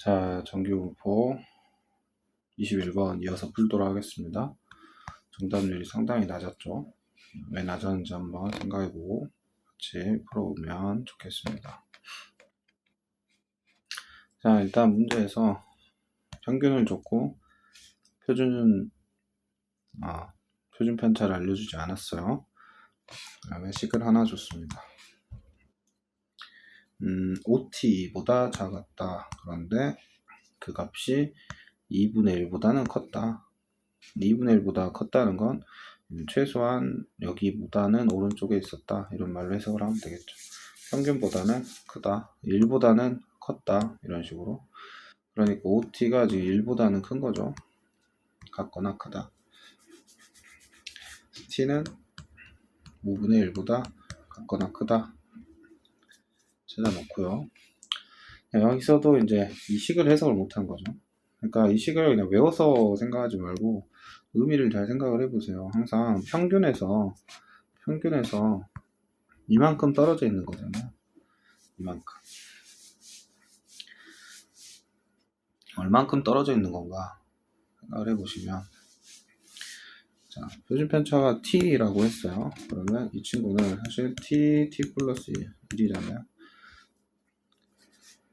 자, 정규분포 21번 이어서 풀도록 하겠습니다. 정답률이 상당히 낮았죠. 왜 낮았는지 한번 생각해보고 같이 풀어보면 좋겠습니다. 자, 일단 문제에서 평균을 줬고 표준 편차를 알려주지 않았어요. 그 다음에 식을 하나 줬습니다. OT보다 작았다. 그런데 그 값이 2분의 1보다는 컸다. 2분의 1보다 컸다는 건 최소한 여기보다는 오른쪽에 있었다. 이런 말로 해석을 하면 되겠죠. 평균보다는 크다. 1보다는 컸다. 이런 식으로. 그러니까 OT가 지금 1보다는 큰 거죠. 같거나 크다. T는 5분의 1보다 같거나 크다. 찾아놓고요. 여기서도 이제 이 식을 해석을 못한 거죠. 그러니까 이 식을 그냥 외워서 생각하지 말고 의미를 잘 생각을 해보세요. 항상 평균에서 이만큼 떨어져 있는 거잖아요. 이만큼. 얼만큼 떨어져 있는 건가 생각을 해보시면, 자, 표준 편차가 t라고 했어요. 그러면 이 친구는 사실 t 플러스 1이잖아요.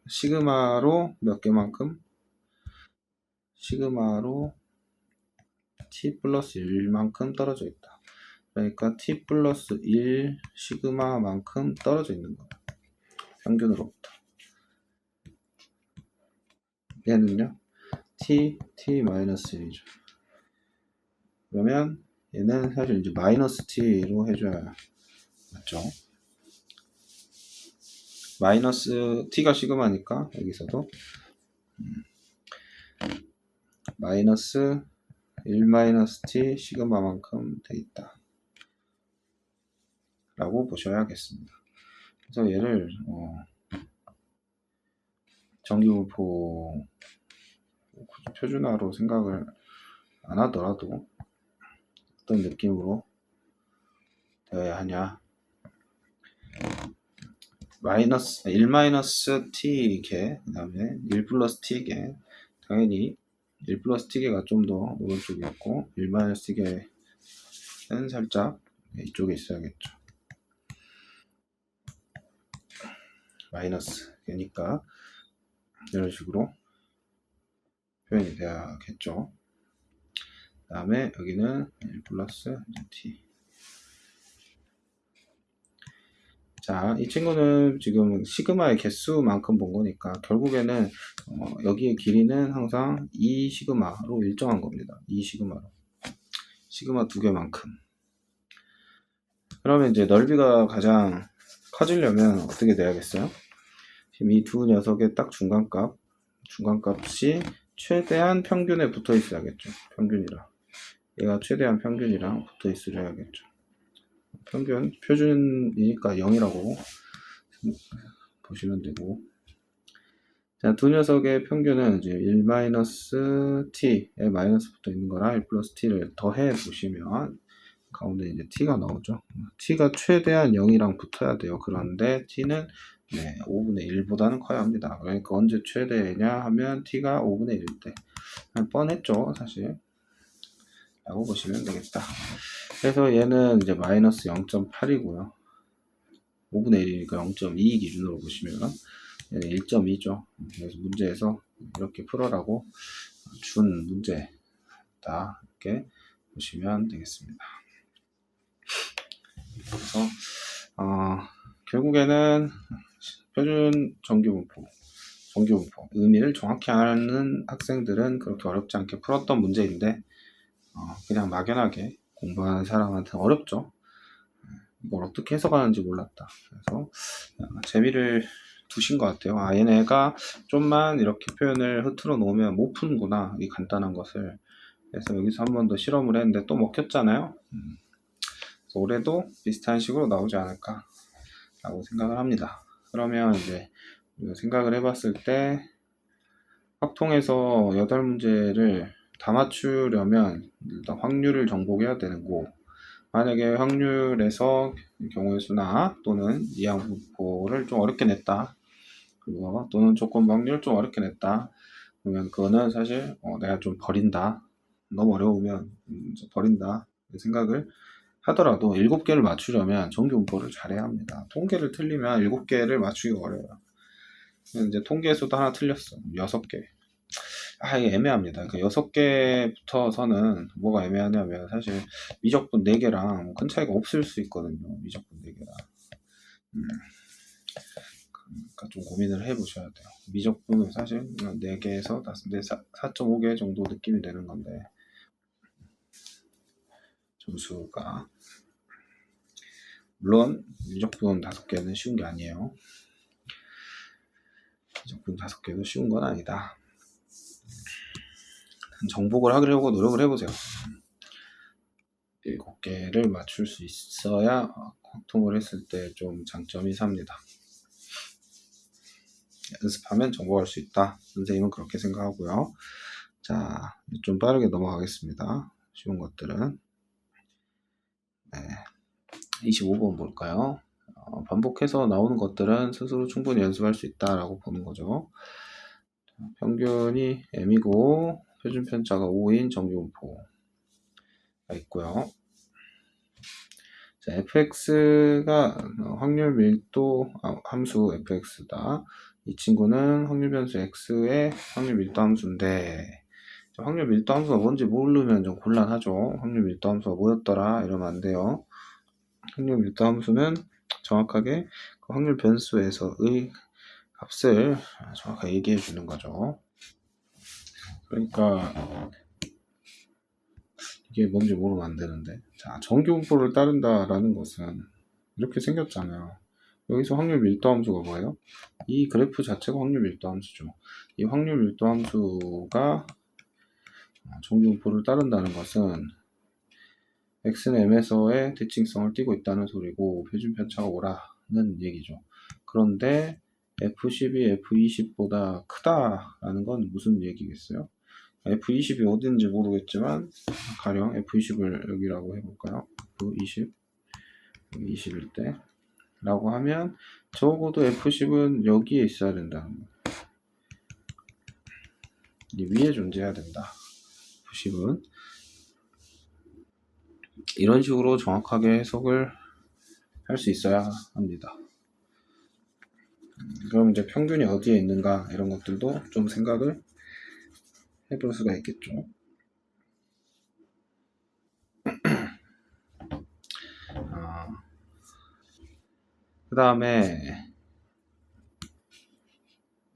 시그마로 몇 개만큼? 시그마로 t 플러스 1만큼 떨어져 있다. 그러니까 t 플러스 1 시그마만큼 떨어져 있는 거예요. 평균으로부터. 얘는요, t 마이너스 1이죠. 그러면 얘는 사실 이제 마이너스 t로 해줘야 맞죠? 마이너스 t가 시그마니까 여기서도 마이너스 1 마이너스 t 시그마만큼 돼 있다 라고 보셔야겠습니다. 그래서 얘를 정규분포 표준화로 생각을 안 하더라도 어떤 느낌으로 되어야 하냐, 마이너스 1 마이너스 t개, 그 다음에 1 플러스 t개, 당연히 1 플러스 t개가 좀 더 오른쪽에 있고 1 마이너스 t개는 살짝 이쪽에 있어야겠죠. 마이너스 개니까 이런 식으로 표현이 돼야겠죠. 그 다음에 여기는 1 플러스 t. 자, 이 친구는 지금 시그마의 개수만큼 본 거니까 결국에는 여기의 길이는 항상 2 시그마로 일정한 겁니다. 2 시그마로. 시그마 두 개만큼. 그러면 이제 넓이가 가장 커지려면 어떻게 돼야겠어요? 지금 이 두 녀석의 딱 중간값이 최대한 평균에 붙어 있어야겠죠. 평균이랑. 얘가 최대한 평균이랑 붙어 있어야겠죠. 표준이니까 0이라고 보시면 되고. 자, 두 녀석의 평균은 이제 1-t에 마이너스 붙어 있는 거랑 1 플러스 t를 더해 보시면 가운데 이제 t가 나오죠. t가 최대한 0이랑 붙어야 돼요. 그런데 t는 5분의 1보다는 커야 합니다. 그러니까 언제 최대냐 하면 t가 5분의 1일 때. 뻔했죠, 사실. 라고 보시면 되겠다. 그래서 얘는 이제 마이너스 0.8이고요. 5분의 1이니까 0.2 기준으로 보시면 얘는 1.2죠. 그래서 문제에서 이렇게 풀어라고 준 문제다. 이렇게 보시면 되겠습니다. 그래서 결국에는 표준 정규분포 의미를 정확히 아는 학생들은 그렇게 어렵지 않게 풀었던 문제인데 그냥 막연하게 공부하는 사람한테는 어렵죠. 이걸 어떻게 해석하는지 몰랐다. 그래서 재미를 두신 것 같아요. 얘네가 좀만 이렇게 표현을 흐트러 놓으면 못 푸는구나, 이 간단한 것을. 그래서 여기서 한 번 더 실험을 했는데 또 먹혔잖아요. 그래서 올해도 비슷한 식으로 나오지 않을까 라고 생각을 합니다. 그러면 이제 우리가 생각을 해봤을 때 확통에서 8문제를 다 맞추려면 일단 확률을 정복해야 되는 거, 만약에 확률에서 경우의 수나 또는 이항분포를 좀 어렵게 냈다, 그리고 또는 조건 확률을 좀 어렵게 냈다, 그러면 그거는 사실 내가 좀 버린다. 너무 어려우면 버린다. 생각을 하더라도 7개를 맞추려면 정규분포를 잘해야 합니다. 통계를 틀리면 7개를 맞추기가 어려워요. 이제 통계에서도 하나 틀렸어. 6개. 이게 애매합니다. 그 6개부터서는 뭐가 애매하냐면 사실 미적분 4개랑 큰 차이가 없을 수 있거든요. 미적분 4개랑. 그러니까 좀 고민을 해보셔야 돼요. 미적분은 사실 4개에서 4.5개 정도 느낌이 되는 건데 점수가 물론 미적분 5개는 쉬운 게 아니에요. 미적분 5개도 쉬운 건 아니다. 정복을 하려고 노력을 해보세요. 7개를 맞출 수 있어야 확통을 했을 때 좀 장점이 삽니다. 연습하면 정복할 수 있다. 선생님은 그렇게 생각하고요. 자, 좀 빠르게 넘어가겠습니다. 쉬운 것들은. 네. 25번 볼까요? 반복해서 나오는 것들은 스스로 충분히 연습할 수 있다라고 보는 거죠. 평균이 m이고 표준 편차가 5인 정규분포가 있고요. 자, fx가 확률 밀도 함수 fx다. 이 친구는 확률 변수 x의 확률 밀도 함수인데 확률 밀도 함수가 뭔지 모르면 좀 곤란하죠. 확률 밀도 함수가 뭐였더라 이러면 안 돼요. 확률 밀도 함수는 정확하게 그 확률 변수에서의 값을 정확하게 얘기해 주는 거죠. 그러니까 이게 뭔지 모르면 안 되는데, 자, 정규분포를 따른다라는 것은 이렇게 생겼잖아요. 여기서 확률 밀도 함수가 뭐예요? 이 그래프 자체가 확률 밀도 함수죠. 이 확률 밀도 함수가 정규분포를 따른다는 것은 x는 m에서의 대칭성을 띠고 있다는 소리고 표준 편차가 5라는 얘기죠. 그런데 F10이 F20보다 크다라는 건 무슨 얘기겠어요? F20이 어딘지 모르겠지만 가령 F20을 여기라고 해볼까요? F20 20일 때 라고 하면 적어도 F10은 여기에 있어야 된다는 거예요. 이 위에 존재해야 된다. F10은 이런 식으로 정확하게 해석을 할 수 있어야 합니다. 그럼 이제 평균이 어디에 있는가 이런 것들도 좀 생각을 해볼 수가 있겠죠. 그 다음에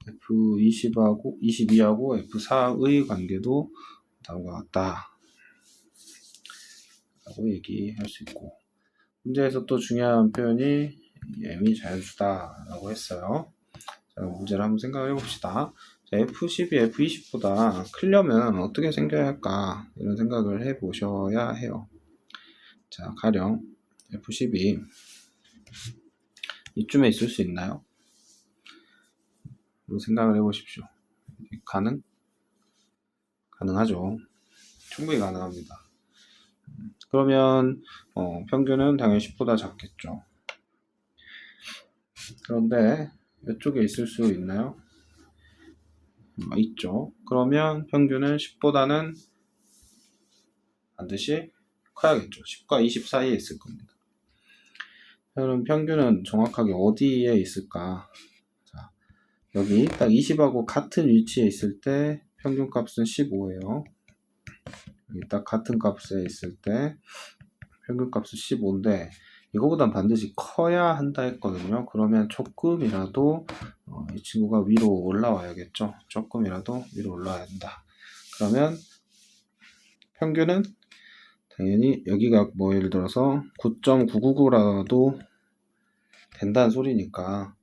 F20하고 22하고 F4의 관계도 다음과 같다 라고 얘기할 수 있고, 문제에서 또 중요한 표현이 m이 자연수다 라고 했어요. 자, 문제를 한번 생각해 봅시다. 자, F10이 F20보다 크려면 어떻게 생겨야 할까 이런 생각을 해 보셔야 해요. 자, 가령 F10이 이쯤에 있을 수 있나요? 생각을 해 보십시오. 가능하죠. 충분히 가능합니다. 그러면 평균은 당연히 10보다 작겠죠. 그런데 이쪽에 있을 수 있나요? 있죠. 그러면 평균은 10보다는 반드시 커야겠죠. 10과 20 사이에 있을 겁니다. 그럼 평균은 정확하게 어디에 있을까? 자, 여기 딱 20하고 같은 위치에 있을 때 평균 값은 15예요. 여기 딱 같은 값에 있을 때 평균 값은 15인데 이거보단 반드시 커야 한다 했거든요. 그러면 조금이라도 이 친구가 위로 올라와야겠죠. 조금이라도 위로 올라와야 한다. 그러면 평균은 당연히 여기가 뭐 예를 들어서 9.999라도 된다는 소리니까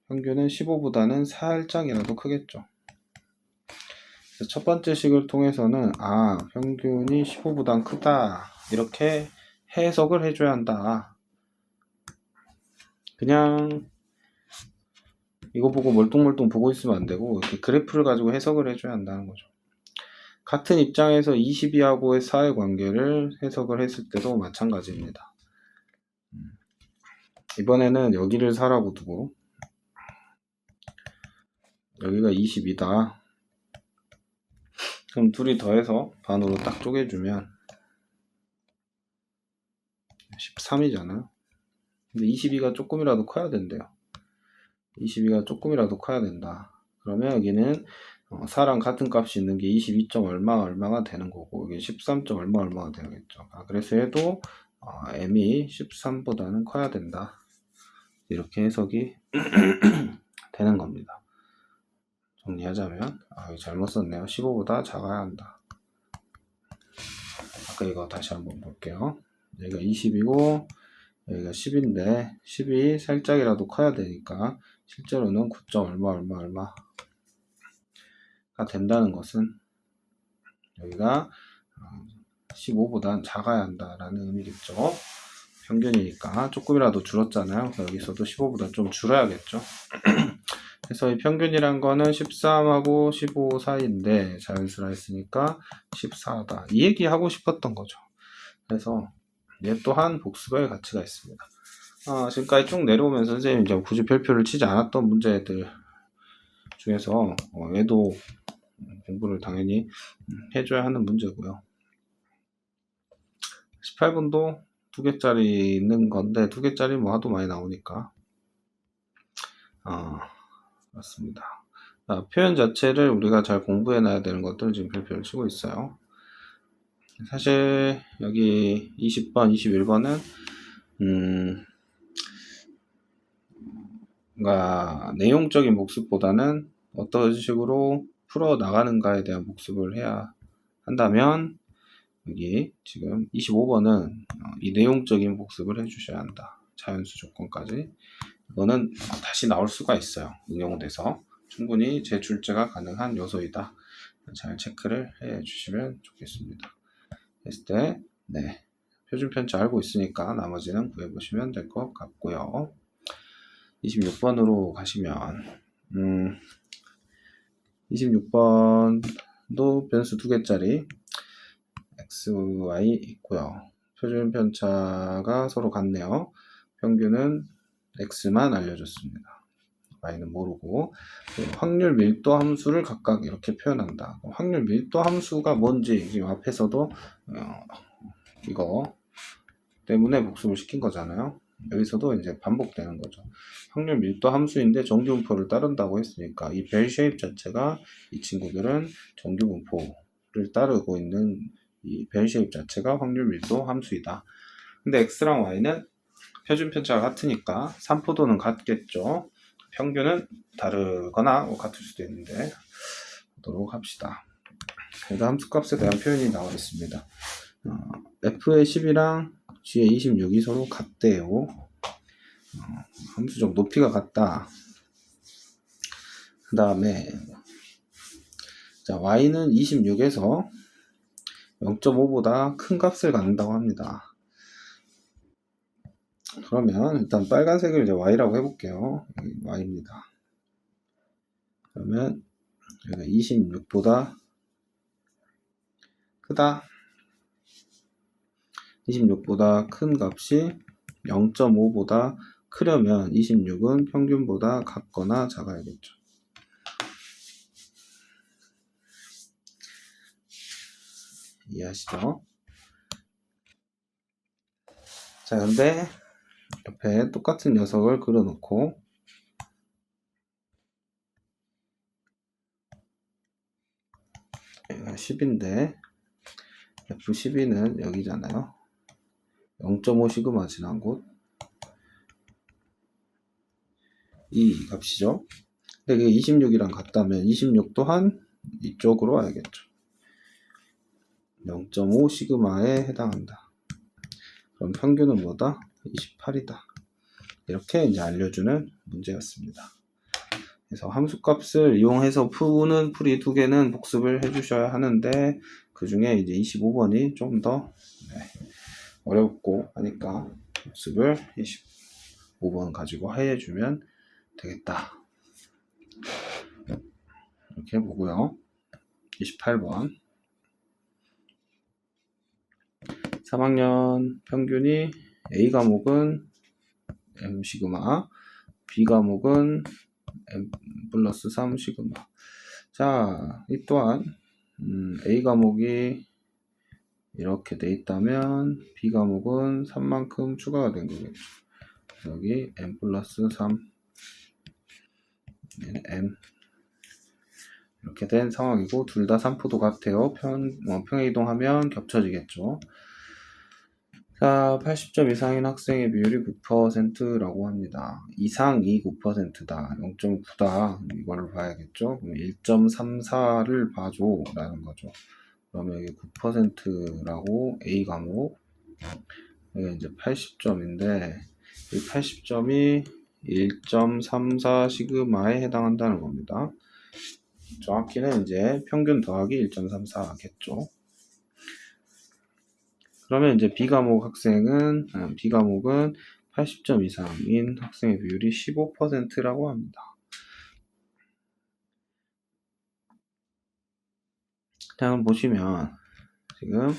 평균은 15보다는 살짝이라도 크겠죠. 그래서 첫 번째 식을 통해서는 평균이 15보다 크다 이렇게 해석을 해줘야 한다. 그냥 이거 보고 멀뚱멀뚱 보고 있으면 안 되고 이렇게 그래프를 가지고 해석을 해줘야 한다는 거죠. 같은 입장에서 22하고의 사의 관계를 해석을 했을 때도 마찬가지입니다. 이번에는 여기를 4라고 두고 여기가 22다. 그럼 둘이 더해서 반으로 딱 쪼개주면 13이잖아요. 근데 22가 조금이라도 커야 된대요. 22가 조금이라도 커야 된다. 그러면 여기는 4랑 같은 값이 있는 게 22. 얼마가 되는 거고, 여기 13. 얼마가 되겠죠. 그래서 얘도 m이 13보다는 커야 된다. 이렇게 해석이 되는 겁니다. 정리하자면, 이거 잘못 썼네요. 15보다 작아야 한다. 아까 이거 다시 한번 볼게요. 여기가 20이고, 여기가 10인데, 10이 살짝이라도 커야 되니까, 실제로는 9. 얼마가 된다는 것은, 여기가 15보단 작아야 한다라는 의미겠죠. 평균이니까 조금이라도 줄었잖아요. 여기서도 15보다 좀 줄어야겠죠. 그래서 이 평균이란 거는 13하고 15 사이인데 자연수라 했으니까 14다. 이 얘기 하고 싶었던 거죠. 그래서 얘 또한 복습의 가치가 있습니다. 지금까지 쭉 내려오면서 선생님이 이제 굳이 별표를 치지 않았던 문제들 중에서 얘도 공부를 당연히 해줘야 하는 문제고요. 18번도 2개짜리 있는 건데 2개짜리 뭐 하도 많이 나오니까 그렇습니다. 표현 자체를 우리가 잘 공부해 놔야 되는 것들을 지금 별표를 치고 있어요. 사실 여기 20번, 21번은 뭔가 내용적인 복습보다는 어떤 식으로 풀어 나가는가에 대한 복습을 해야 한다면 여기 지금 25번은 이 내용적인 복습을 해주셔야 한다. 자연수 조건까지. 이거는 다시 나올 수가 있어요. 응용돼서 충분히 재출제가 가능한 요소이다. 잘 체크를 해 주시면 좋겠습니다. 했을 때 네, 표준 편차 알고 있으니까 나머지는 구해 보시면 될 것 같고요. 26번으로 가시면 26번도 변수 2개짜리 x, y 있고요. 표준 편차가 서로 같네요. 평균은 x만 알려줬습니다. y는 모르고 확률 밀도 함수를 각각 이렇게 표현한다. 확률 밀도 함수가 뭔지 지금 앞에서도 이거 때문에 복습을 시킨 거잖아요. 여기서도 이제 반복되는 거죠. 확률 밀도 함수인데 정규분포를 따른다고 했으니까 이 벨 쉐입 자체가 이 친구들은 정규분포를 따르고 있는 이 벨 쉐입 자체가 확률 밀도 함수이다. 근데 x랑 y는 표준 편차가 같으니까 산포도는 같겠죠. 평균은 다르거나 같을 수도 있는데 보도록 합시다. 그래서 함수값에 대한 표현이 나와 있습니다. f의 10이랑 g의 26이 서로 같대요. 함수적 높이가 같다. 그 다음에 y는 26에서 0.5보다 큰 값을 갖는다고 합니다. 그러면 일단 빨간색을 이제 y라고 해볼게요. y입니다. 그러면 여기가 26보다 크다. 26보다 큰 값이 0.5보다 크려면 26은 평균보다 같거나 작아야겠죠. 이해하시죠? 자, 근데 옆에 똑같은 녀석을 그려놓고 10인데 F12는 여기잖아요. 0.5 시그마 지난 곳 이 값이죠. 근데 그게 26이랑 같다면 26 또한 이쪽으로 와야겠죠. 0.5 시그마에 해당한다. 그럼 평균은 뭐다? 28이다. 이렇게 이제 알려주는 문제였습니다. 그래서 함수값을 이용해서 푸는 풀이 2개는 복습을 해주셔야 하는데 그 중에 이제 25번이 좀 더 어렵고 하니까 복습을 25번 가지고 해주면 되겠다. 이렇게 보고요. 28번 3학년 평균이 A 과목은 M 시그마, B 과목은 M 플러스 3 시그마. 자, 이 또한 A 과목이 이렇게 돼 있다면 B 과목은 3만큼 추가가 된 거겠죠. 여기 n 플러스 3 m 이렇게 된 상황이고 둘 다 3포도 같아요. 평행이동하면 겹쳐지겠죠. 자, 80점 이상인 학생의 비율이 9%라고 합니다. 이상이 9%다. 0.9다. 이걸로 봐야겠죠. 그럼 1.34를 봐줘. 라는 거죠. 그러면 이게 9%라고 A 과목. 이게 이제 80점인데, 이 80점이 1.34 시그마에 해당한다는 겁니다. 정확히는 이제 평균 더하기 1.34겠죠. 그러면 이제 B 과목은 80점 이상인 학생의 비율이 15%라고 합니다. 자, 보시면 지금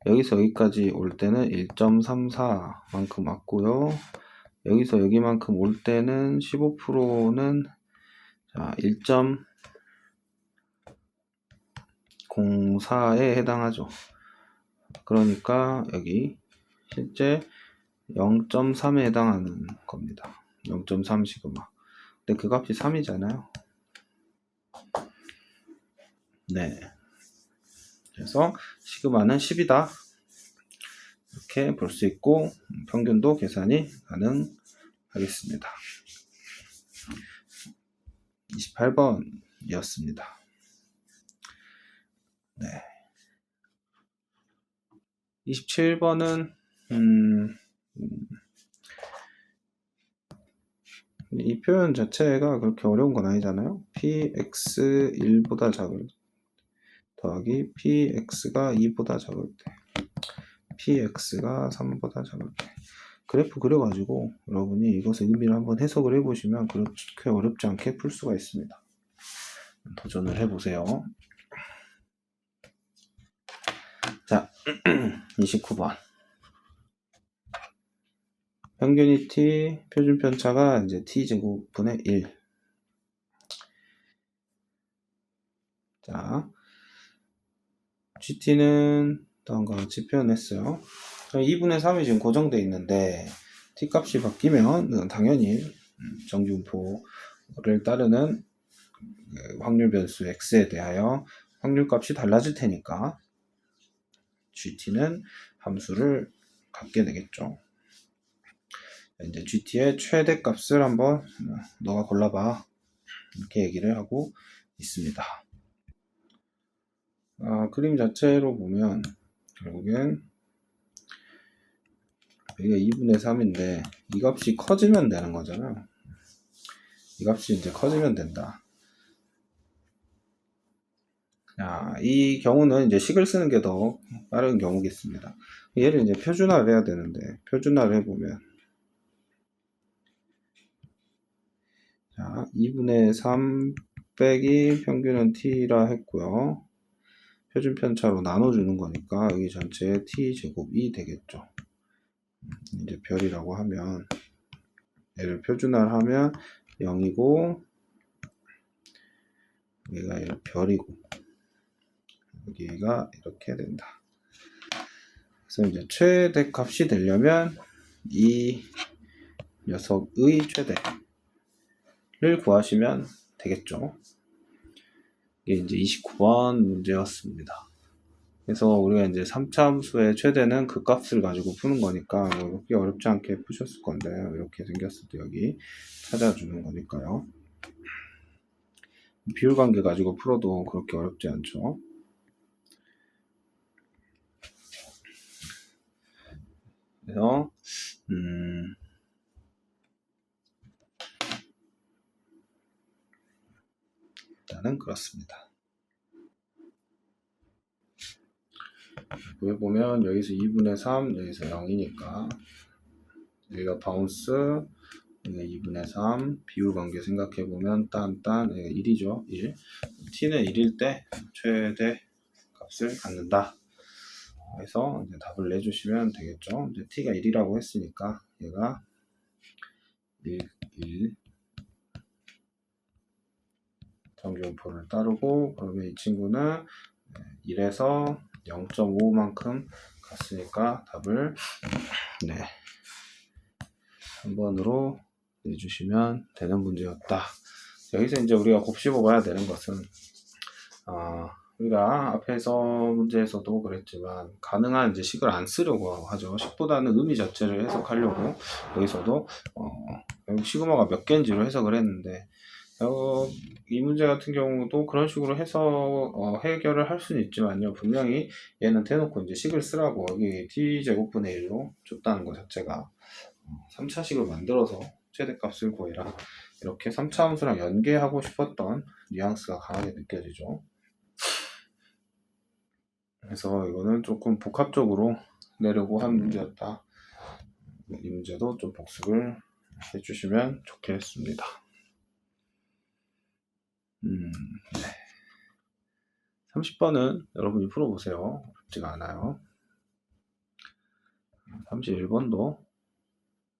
여기서 여기까지 올 때는 1.34만큼 왔고요. 여기서 여기만큼 올 때는 15%는 1.04에 해당하죠. 그러니까 여기 실제 0.3에 해당하는 겁니다. 0.3 시그마. 근데 그 값이 3이잖아요. 네. 그래서 시그마는 10이다. 이렇게 볼 수 있고 평균도 계산이 가능하겠습니다. 28번이었습니다. 네. 27번은 이 표현 자체가 그렇게 어려운 건 아니잖아요. px 1보다 작을 더하기 px가 2보다 작을 때 px가 3보다 작을 때 그래프 그려가지고 여러분이 이것의 의미를 한번 해석을 해보시면 그렇게 어렵지 않게 풀 수가 있습니다. 도전을 해보세요. 자, 29번. 평균이 t, 표준 편차가 이제 t제곱분의 1. 자, gt는 다음과 같이 표현했어요. 2분의 3이 지금 고정되어 있는데 t 값이 바뀌면 당연히 정규분포를 따르는 확률 변수 x에 대하여 확률 값이 달라질 테니까 gt는 함수를 갖게 되겠죠. 이제 gt의 최대 값을 한번 너가 골라봐 이렇게 얘기를 하고 있습니다. 그림 자체로 보면 결국엔 여기가 2분의 3인데 이 값이 커지면 되는 거잖아요. 이 값이 이제 커지면 된다. 이 경우는 이제 식을 쓰는 게 더 빠른 경우겠습니다. 얘를 이제 표준화를 해야 되는데 표준화를 해보면 2분의 3 빼기 평균은 t라 했고요. 표준 편차로 나눠주는 거니까 여기 전체 t제곱이 되겠죠. 이제 별이라고 하면 얘를 표준화를 하면 0이고 여기가 별이고 여기가 이렇게 된다. 그래서 이제 최대 값이 되려면 이 녀석의 최대를 구하시면 되겠죠. 이게 이제 29번 문제였습니다. 그래서 우리가 이제 3차 함수의 최대는 그 값을 가지고 푸는 거니까 뭐 그렇게 어렵지 않게 푸셨을 건데 이렇게 생겼을 때 여기 찾아주는 거니까요. 비율 관계 가지고 풀어도 그렇게 어렵지 않죠. 그래서 일단은 그렇습니다. 여기 보면 여기서 2분의 3 여기서 0이니까 여기가 바운스 여기가 2분의 3 비율 관계 생각해보면 딴 여기가 1이죠. 1 t는 1일 때 최대 값을 갖는다. 그래서 이제 답을 내주시면 되겠죠. 이제 t가 1이라고 했으니까 얘가 1 정규분포를 따르고 그러면 이 친구는 1에서 0.5만큼 갔으니까 답을 3번으로 내주시면 되는 문제였다. 여기서 이제 우리가 곱씹어 봐야 되는 것은 우리가 앞에서 문제에서도 그랬지만 가능한 이제 식을 안 쓰려고 하죠. 식보다는 의미 자체를 해석하려고 여기서도 결국 시그마가 몇 개인지로 해석을 했는데 이 문제 같은 경우도 그런 식으로 해서 해결을 할 수는 있지만요. 분명히 얘는 대놓고 이제 식을 쓰라고 여기 t제곱분의 1로 줬다는 것 자체가 3차식을 만들어서 최대값을 구해라. 이렇게 3차 함수랑 연계하고 싶었던 뉘앙스가 강하게 느껴지죠. 그래서 이거는 조금 복합적으로 내려고 한 문제였다. 이 문제도 좀 복습을 해주시면 좋겠습니다. 네. 30번은 여러분이 풀어보세요. 어렵지가 않아요. 31번도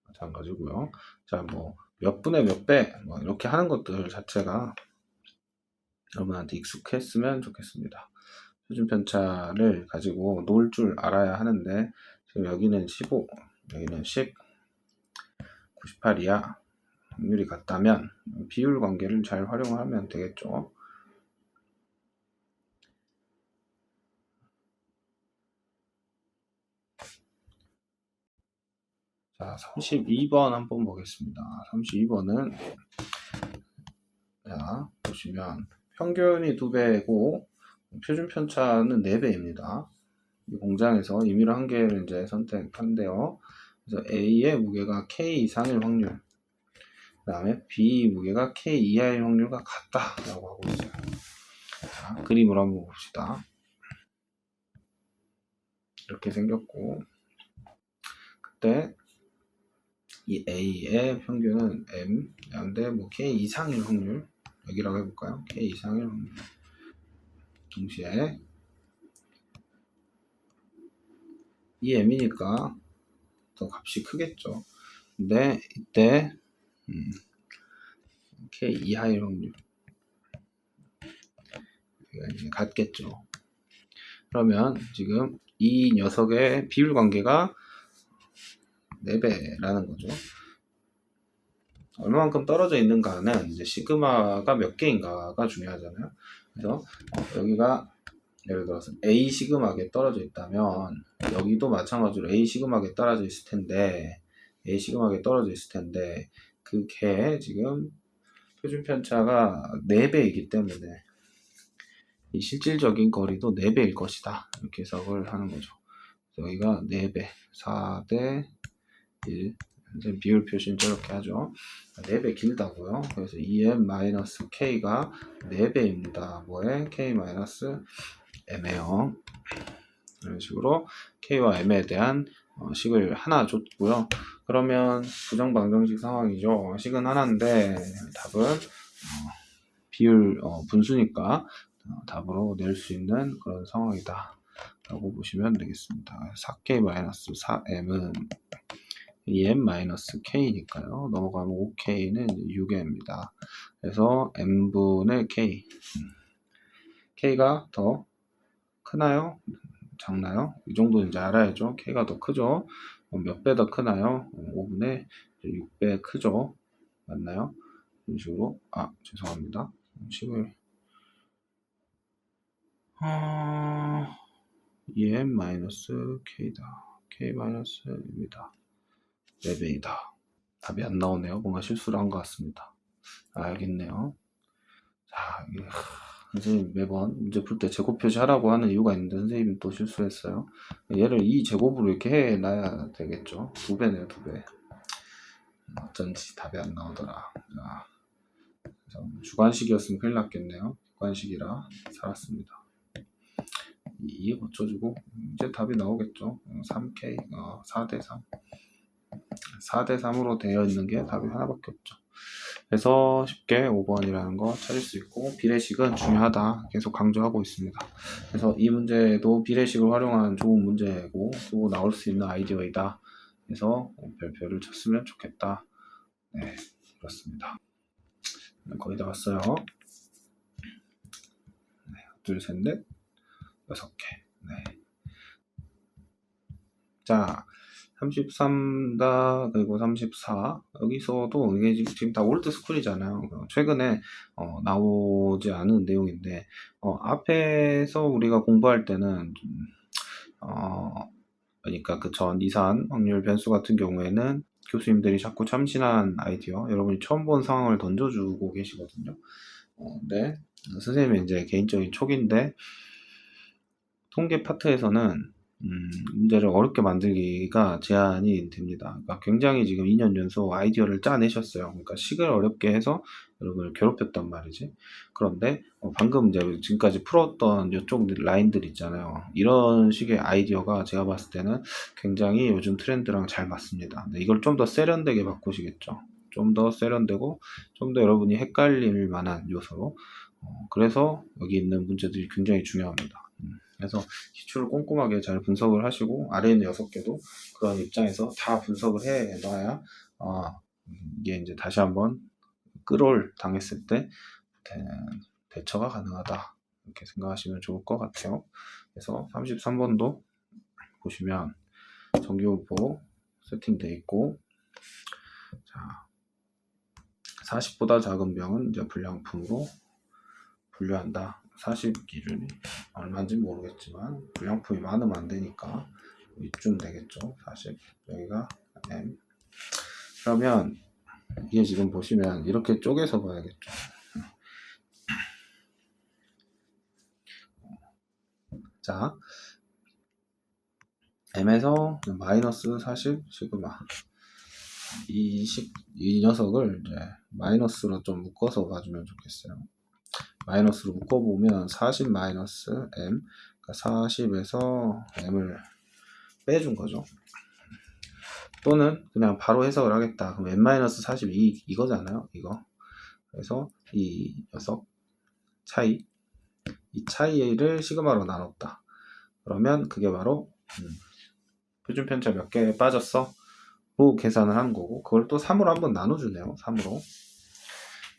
마찬가지고요. 자, 뭐 몇 분의 몇 배, 뭐 이렇게 하는 것들 자체가 여러분한테 익숙했으면 좋겠습니다. 표준 편차를 가지고 놓을 줄 알아야 하는데 지금 여기는 15, 여기는 10, 98이야. 확률이 같다면 비율 관계를 잘 활용하면 되겠죠. 자, 32번 한번 보겠습니다. 32번은 자, 보시면 평균이 2배고 표준 편차는 4배입니다. 이 공장에서 임의로 한 개를 이제 선택한대요. 그래서 A의 무게가 K 이상일 확률, 그 다음에 B 무게가 K 이하일 확률과 같다라고 하고 있어요. 자, 그림을 한번 봅시다. 이렇게 생겼고, 그때 이 A의 평균은 M, 근데 뭐 K 이상일 확률, 여기라고 해볼까요? K 이상일 확률. 동시에 이 M이니까 더 값이 크겠죠. 근데 이때 K 이하일 확률 이제 같겠죠. 그러면 지금 이 녀석의 비율 관계가 4배라는 거죠. 얼마만큼 떨어져 있는가는 이제 시그마가 몇 개인가가 중요하잖아요. 그래서 여기가 예를 들어서 A 시그마에 떨어져 있다면 여기도 마찬가지로 A 시그마에 떨어져 있을 텐데 그게 지금 표준 편차가 4배이기 때문에 이 실질적인 거리도 4배일 것이다. 이렇게 해석을 하는 거죠. 여기가 4배, 4대 1. 비율 표시는 저렇게 하죠. 4배 길다고요. 그래서 EM-K가 4배입니다. 뭐에? K-M에요. 이런 식으로 K와 M에 대한 식을 하나 줬고요. 그러면 부정방정식 상황이죠. 식은 하나인데 답은 비율 분수니까 답으로 낼 수 있는 그런 상황이다 라고 보시면 되겠습니다. 4K-4M은 EM-K니까요. 넘어가면 5K는 6M입니다. 그래서 M분의 K. K가 더 크나요? 작나요? 이 정도는 이제 알아야죠. K가 더 크죠? 몇 배 더 크나요? 5분의 6배 크죠? 맞나요? 이런 식으로. 죄송합니다. 식을 EM-K다. K-입니다. 4배이다. 답이 안 나오네요. 뭔가 실수를 한 것 같습니다. 알겠네요. 자, 선생님 매번 문제 풀 때 제곱 표시하라고 하는 이유가 있는데 선생님이 또 실수했어요. 얘를 2제곱으로 이렇게 해놔야 되겠죠. 2배네요, 2배. 어쩐지 답이 안 나오더라. 자, 주관식이었으면 큰일 났겠네요. 객관식이라 살았습니다. 2 고쳐주고 이제 답이 나오겠죠. 3K 4대3 4대3으로 되어 있는 게 답이 하나밖에 없죠. 그래서 쉽게 5번이라는 거 찾을 수 있고 비례식은 중요하다 계속 강조하고 있습니다. 그래서 이 문제도 비례식을 활용한 좋은 문제고 또 나올 수 있는 아이디어이다. 그래서 별표를 쳤으면 좋겠다. 네, 그렇습니다. 거의 다 왔어요. 네, 둘, 셋, 넷, 6개. 네. 자, 33다, 그리고 34. 여기서도 이게 지금 다 올드 스쿨이잖아요. 최근에 나오지 않은 내용인데, 앞에서 우리가 공부할 때는, 그러니까 그 전 이산 확률 변수 같은 경우에는 교수님들이 자꾸 참신한 아이디어, 여러분이 처음 본 상황을 던져주고 계시거든요. 네. 선생님이 이제 개인적인 촉인데, 통계 파트에서는 문제를 어렵게 만들기가 제한이 됩니다. 그러니까 굉장히 지금 2년 연속 아이디어를 짜내셨어요. 그러니까 식을 어렵게 해서 여러분을 괴롭혔단 말이지. 그런데 방금 이제 지금까지 풀었던 이쪽 라인들 있잖아요. 이런 식의 아이디어가 제가 봤을 때는 굉장히 요즘 트렌드랑 잘 맞습니다. 네, 이걸 좀 더 세련되게 바꾸시겠죠. 좀 더 세련되고 좀 더 여러분이 헷갈릴 만한 요소로. 그래서 여기 있는 문제들이 굉장히 중요합니다. 그래서 기출을 꼼꼼하게 잘 분석을 하시고 아래에 있는 6개도 그런 입장에서 다 분석을 해 놔야 이게 이제 다시 한번 끌올 당했을 때 대처가 가능하다 이렇게 생각하시면 좋을 것 같아요. 그래서 33번도 보시면 정규분포 세팅되어 있고, 자 40보다 작은 병은 이제 불량품으로 분류한다. 40 기준이 얼마인지 모르겠지만 불량품이 많으면 안 되니까 이쯤 되겠죠. 40 여기가 M. 그러면 이게 지금 보시면 이렇게 쪼개서 봐야겠죠. 자 M에서 마이너스 40 시그마 이 녀석을 이제 마이너스로 좀 묶어서 봐주면 좋겠어요. 마이너스로 묶어보면 40 마이너스 M, 그러니까 40에서 M을 빼준 거죠. 또는 그냥 바로 해석을 하겠다. 그럼 n-42 이거잖아요. 이거. 그래서 이 녀석 차이, 이 차이를 시그마로 나눴다. 그러면 그게 바로 표준 편차 몇 개 빠졌어? 로 계산을 하는 거고, 그걸 또 3으로 한번 나눠주네요. 3으로.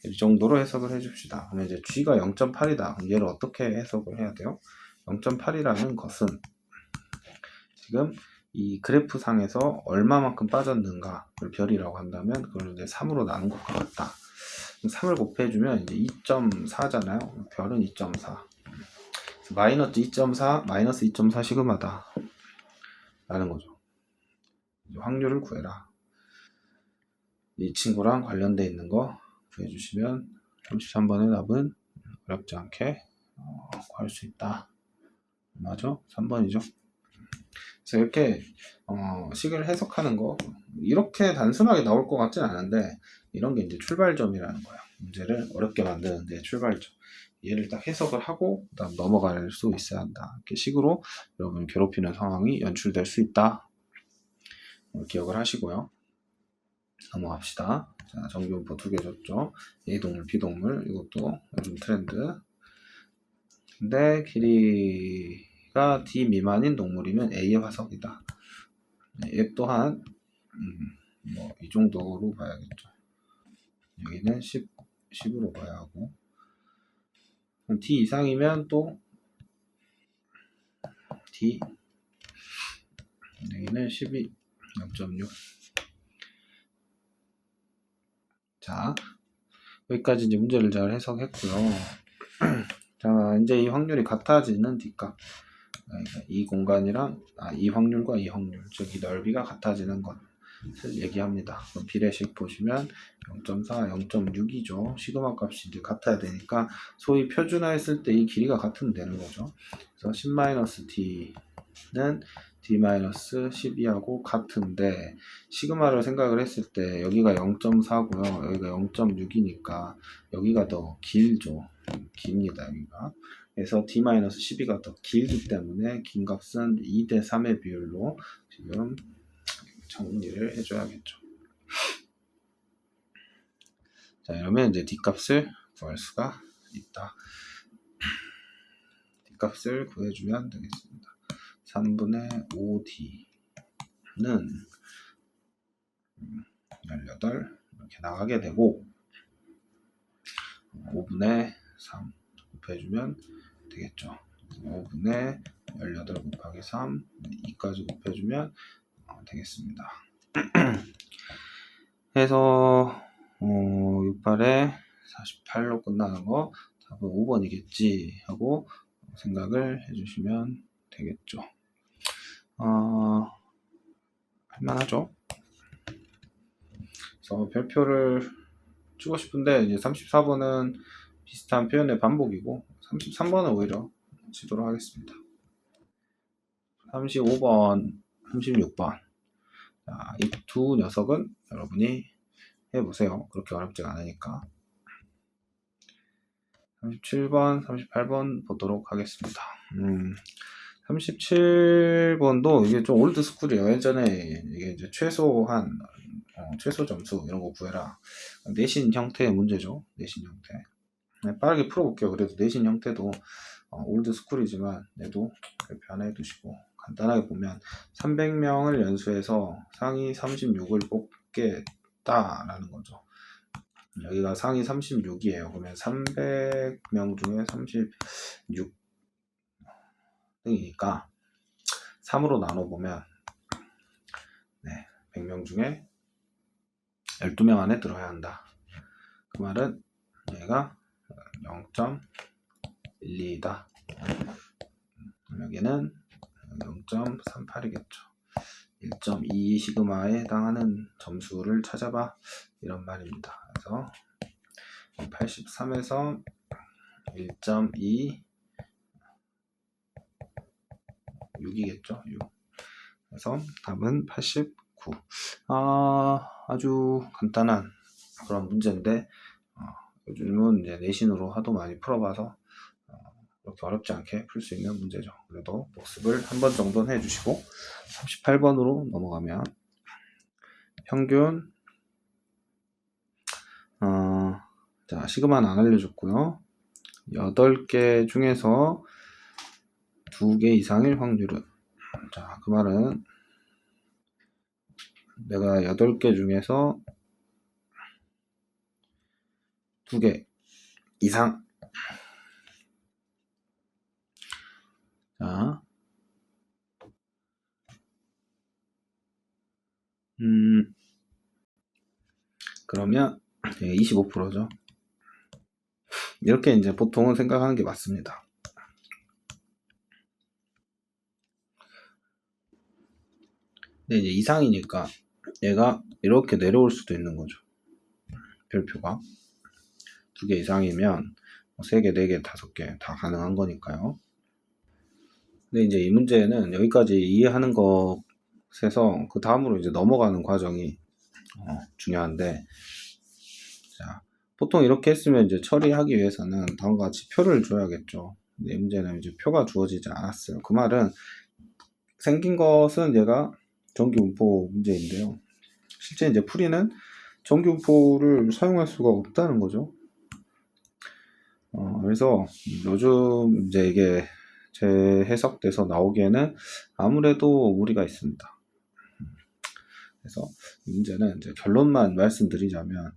이 정도로 해석을 해줍시다. 그러면 이제 G가 0.8이다. 그럼 얘를 어떻게 해석을 해야 돼요? 0.8이라는 것은 지금 이 그래프 상에서 얼마만큼 빠졌는가를 별이라고 한다면 그걸 이제 3으로 나눈 것과 같다. 3을 곱해주면 이제 2.4잖아요. 별은 2.4. 마이너스 2.4, 마이너스 2.4 시그마다. 라는 거죠. 확률을 구해라. 이 친구랑 관련돼 있는 거 구해주시면 33번의 답은 어렵지 않게 구할 수 있다. 맞아? 3번이죠. 그래서 이렇게 식을 해석하는 거 이렇게 단순하게 나올 것 같진 않은데 이런 게 이제 출발점이라는 거야. 문제를 어렵게 만드는 데 출발점. 얘를 딱 해석을 하고 그다음 넘어갈 수 있어야 한다. 이렇게 식으로 여러분 괴롭히는 상황이 연출될 수 있다. 기억을 하시고요. 넘어갑시다. 자, 정규분포 2개 줬죠. A동물, B동물 이것도 요즘 트렌드. 근데 길이가 D 미만인 동물이면 A의 화석이다. 얘 또한 뭐 이 정도로 봐야겠죠. 여기는 10으로 봐야 하고 D 이상이면 또 D 여기는 12 0.6. 자 여기까지 이제 문제를 잘 해석했고요. 자 이제 이 확률이 같아지는 D값, 그러니까 이 공간이랑 이 확률과 이 확률, 즉 이 넓이가 같아지는 것을 얘기합니다. 그럼 비례식 보시면 0.4, 0.6이죠. 시그마 값이 이제 같아야 되니까 소위 표준화했을 때 이 길이가 같으면 되는 거죠. 그래서 10-D는 D-12하고 같은데 시그마를 생각을 했을 때 여기가 0.4고요. 여기가 0.6이니까 여기가 더 길죠. 깁니다. 여기가. 그래서 D-12가 더 길기 때문에 긴 값은 2대 3의 비율로 지금 정리를 해줘야겠죠. 자, 이러면 이제 D값을 구할 수가 있다. D값을 구해주면 되겠습니다. 3분의 5D는 18 이렇게 나가게 되고 5분의 3 곱해주면 되겠죠. 5분의 18 곱하기 3 2까지 곱해주면 되겠습니다. 해서 68에 48로 끝나는 거 답은 5번이겠지 하고 생각을 해주시면 되겠죠. 할만하죠. 그래서 별표를 주고 싶은데 이제 34번은 비슷한 표현의 반복이고 33번은 오히려 치도록 하겠습니다. 35번, 36번. 이 두 녀석은 여러분이 해보세요. 그렇게 어렵지가 않으니까. 37번, 38번 보도록 하겠습니다. 37번도 이게 좀 올드 스쿨이에요. 예전에 이게 이제 최소 점수 이런 거 구해라. 내신 형태의 문제죠. 내신 형태. 빠르게 풀어볼게요. 그래도 내신 형태도 올드 스쿨이지만 얘도 별표 하나 해두시고 간단하게 보면 300명을 연수해서 상위 36을 뽑겠다라는 거죠. 여기가 상위 36이에요. 그러면 300명 중에 36등이니까 3으로 나눠보면 100명 중에 12명 안에 들어야 한다. 그 말은 얘가 0.12다. 여기는 0.38이겠죠. 1.2 시그마에 해당하는 점수를 찾아봐 이런 말입니다. 그래서 83에서 1.2 6이겠죠. 6. 그래서 답은 89. 아주 간단한 그런 문제인데 요즘은 이제 내신으로 하도 많이 풀어봐서 그렇게 어렵지 않게 풀 수 있는 문제죠. 그래도 복습을 한 번 정도는 해주시고 38번으로 넘어가면 평균 자 시그마는 안 알려줬고요. 8개 중에서 2개 이상일 확률은 자 그 말은 내가 8개 중에서 2개 이상 자 그러면 25%죠. 이렇게 이제 보통은 생각하는 게 맞습니다. 근데 이제 이상이니까 얘가 이렇게 내려올 수도 있는 거죠. 별표가 2개 이상이면 3개, 4개, 5개 다 가능한 거니까요. 근데 이제 이 문제는 여기까지 이해하는 것에서 그 다음으로 이제 넘어가는 과정이 중요한데, 자, 보통 이렇게 했으면 이제 처리하기 위해서는 다음과 같이 표를 줘야겠죠. 근데 이 문제는 이제 표가 주어지지 않았어요. 그 말은 생긴 것은 얘가 정기분포 문제인데요. 실제 이제 풀이는 정기분포를 사용할 수가 없다는 거죠. 그래서 요즘 이제 이게 재해석돼서 나오기에는 아무래도 무리가 있습니다. 그래서 이 문제는 이제 결론만 말씀드리자면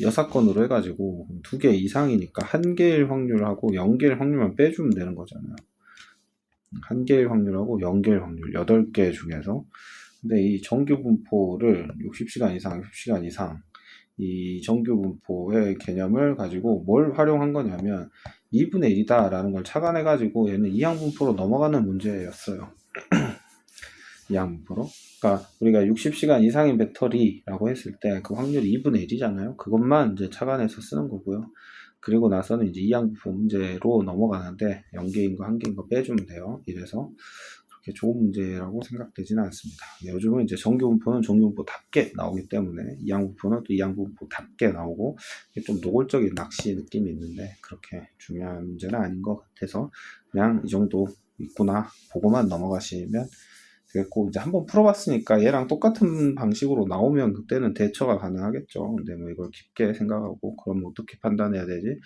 6건으로 해가지고 2개 이상이니까 1개일 확률하고 0개일 확률만 빼주면 되는 거잖아요. 1개일 확률하고 0개일 확률 8개 중에서 근데 이 정규분포를 60시간 이상, 60시간 이상 이 정규분포의 개념을 가지고 뭘 활용한 거냐면 2분의 1이다 라는 걸 착안해 가지고 얘는 이항분포로 넘어가는 문제였어요. 이항분포로. 그러니까 우리가 60시간 이상인 배터리라고 했을 때 그 확률이 2분의 1이잖아요. 그것만 이제 착안해서 쓰는 거고요. 그리고 나서는 이제 이항분포 문제로 넘어가는데 0개인 거 1개인 거 빼주면 돼요. 이래서 그렇게 좋은 문제라고 생각되지는 않습니다. 요즘은 이제 정규분포는 정규분포답게 나오기 때문에 이항분포는 또 이항분포답게 나오고 좀 노골적인 낚시 느낌이 있는데 그렇게 중요한 문제는 아닌 것 같아서 그냥 이 정도 있구나 보고만 넘어가시면 되겠고 이제 한번 풀어봤으니까 얘랑 똑같은 방식으로 나오면 그때는 대처가 가능하겠죠. 근데 뭐 이걸 깊게 생각하고 그럼 어떻게 판단해야 되지?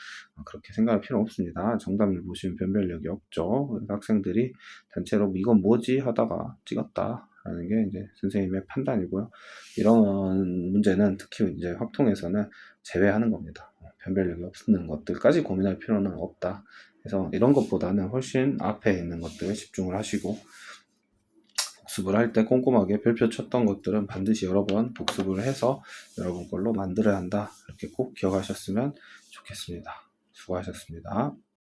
그렇게 생각할 필요 없습니다. 정답을 보시면 변별력이 없죠. 그래서 학생들이 단체로 이건 뭐지 하다가 찍었다라는 게 이제 선생님의 판단이고요. 이런 문제는 특히 이제 확통에서는 제외하는 겁니다. 변별력이 없는 것들까지 고민할 필요는 없다. 그래서 이런 것보다는 훨씬 앞에 있는 것들에 집중을 하시고, 복습을 할 때 꼼꼼하게 별표 쳤던 것들은 반드시 여러 번 복습을 해서 여러분 걸로 만들어야 한다. 이렇게 꼭 기억하셨으면 좋겠습니다. 수고하셨습니다.